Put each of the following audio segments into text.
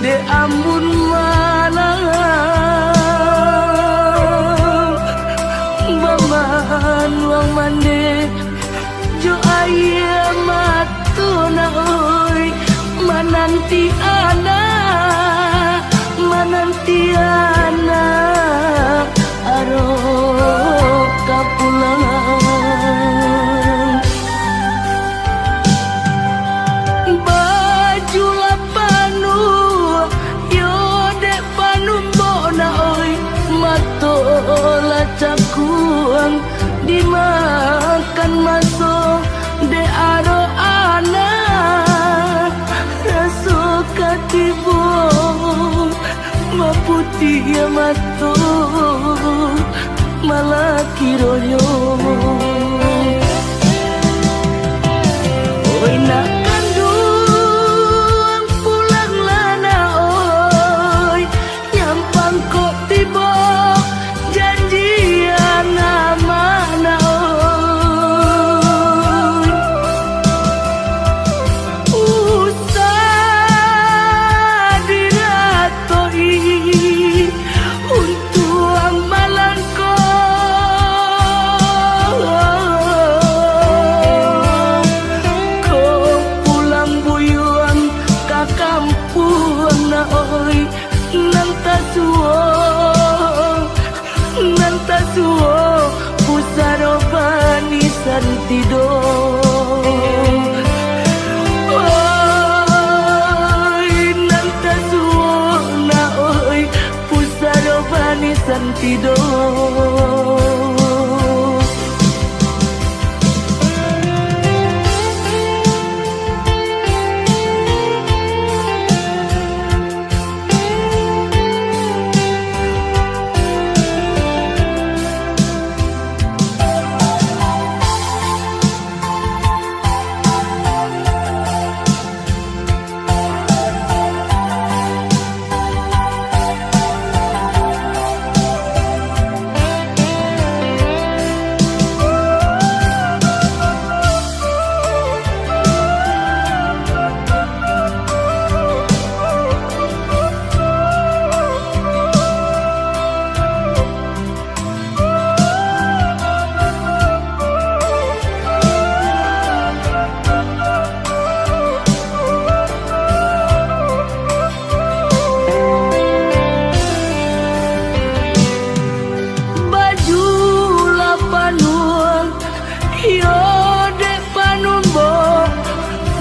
de ambun malam baman wang mande jo aya matuna oi mananti ana aro kapulang baju lapanu yo dek panumbona oi matola cakuang dimakan masuk de aro ana raso katibo maputi ya mato malah kiroyo oi nak kandung pulang lana oi nyampang kok tiba janjian mana oi usah diratoi untuk amalanku kau pulang buyuan ke kampung na oi nantasuo pusaro bani santido oi nantasuo na oi pusaro bani santido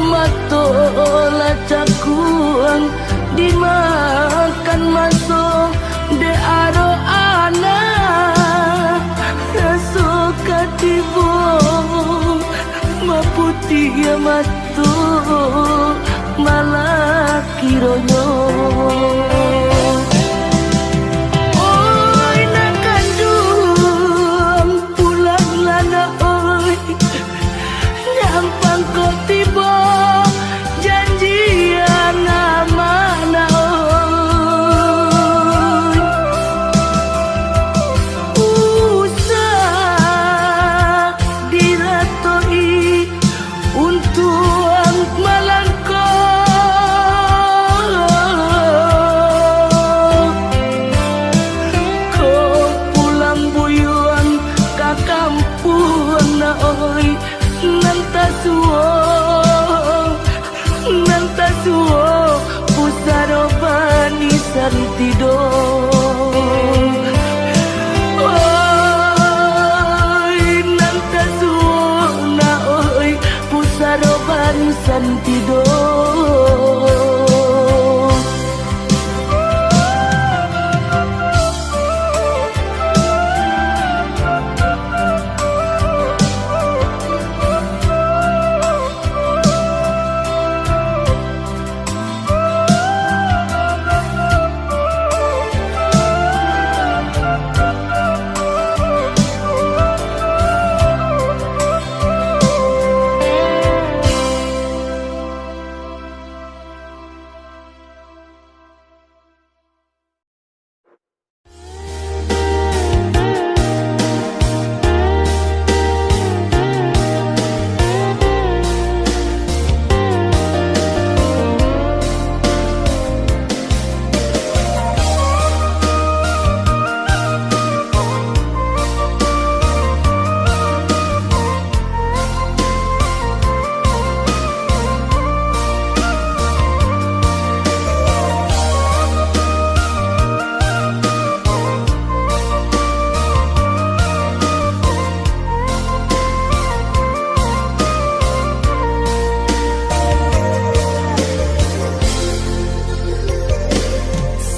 matola cakuang dimakan masuk de aro ana raso katibo maputi ya matu malah kironyo oi nak kandung pulang lana oi nyampang kok tiba janjian mana oi usah diratoi untuk malangko kau pulang buyuan ke kampung na oi nantasuo pusaro bani santido oi nantasuo na oi pusaro bani santido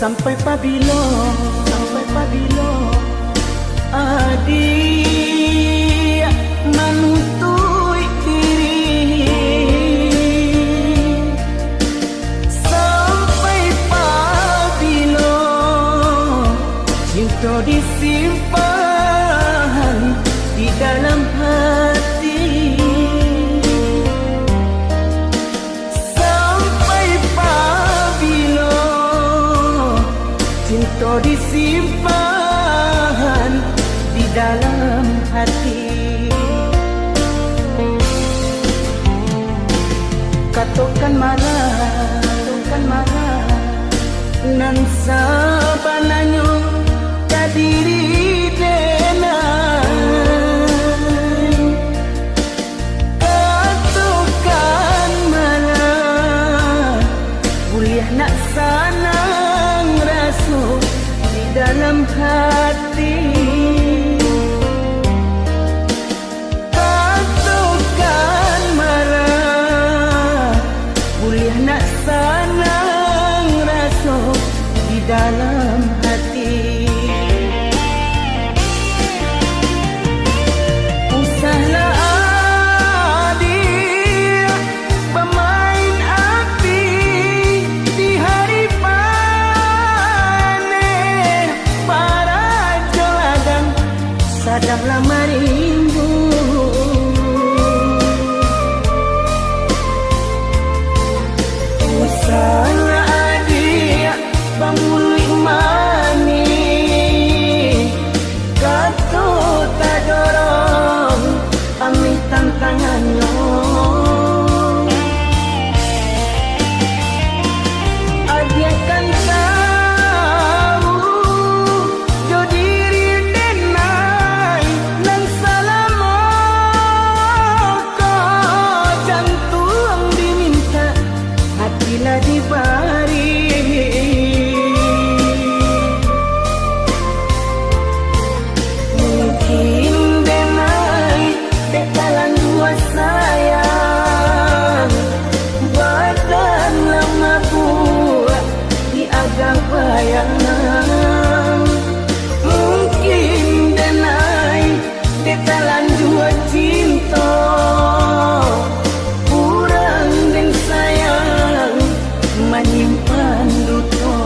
Sampai pabilo adik menuntui diri, sampai pabilo cinta disimpan di dalam hati, sampai pabilo cinta disimpan di dalam hati. Katakan marah nan sabananyo kadiri denai. Katakan marah kuliah nak sanang rasa di dalam hati. Katakan marah kuliah nak sanang rasa di dalam hati. Usahlah adik pemain api di hari panen, para joladang sadanglah marimbu. Usahlah adik pamuli mani, kata tak dorong ambil tantangannya. Adik kan tahu jo diri denai nang salamo ko jantung diminta hatilah dibari. Mungkin denai bekalan dua sayang badan lama buat di agak bayangan. Mungkin denai bekalan dua cinta kurang dan sayang menyimpan duka.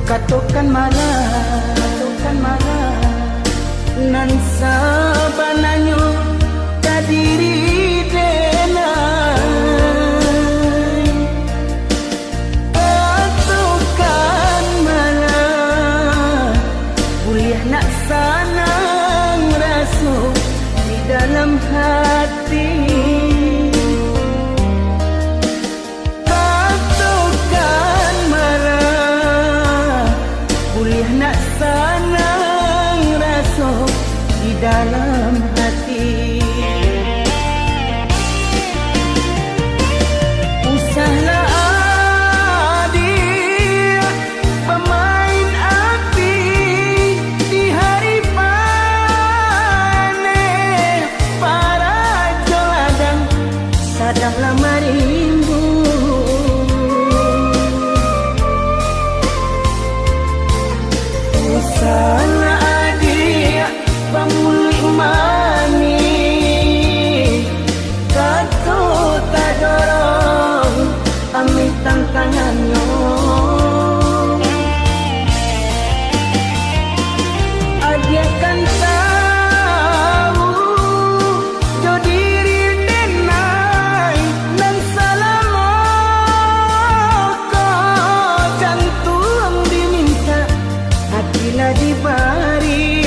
Katakan marah nan sabananyo kadiri denai. Katakan marah kuliah nak sanang rasa di dalam hati. Katakan marah kuliah nak sanang rasa di dalam hati. Usahlah adik pemain api di hari panen, para joladang sadanglah marimbu. Usahlah adik pamuli bila dibari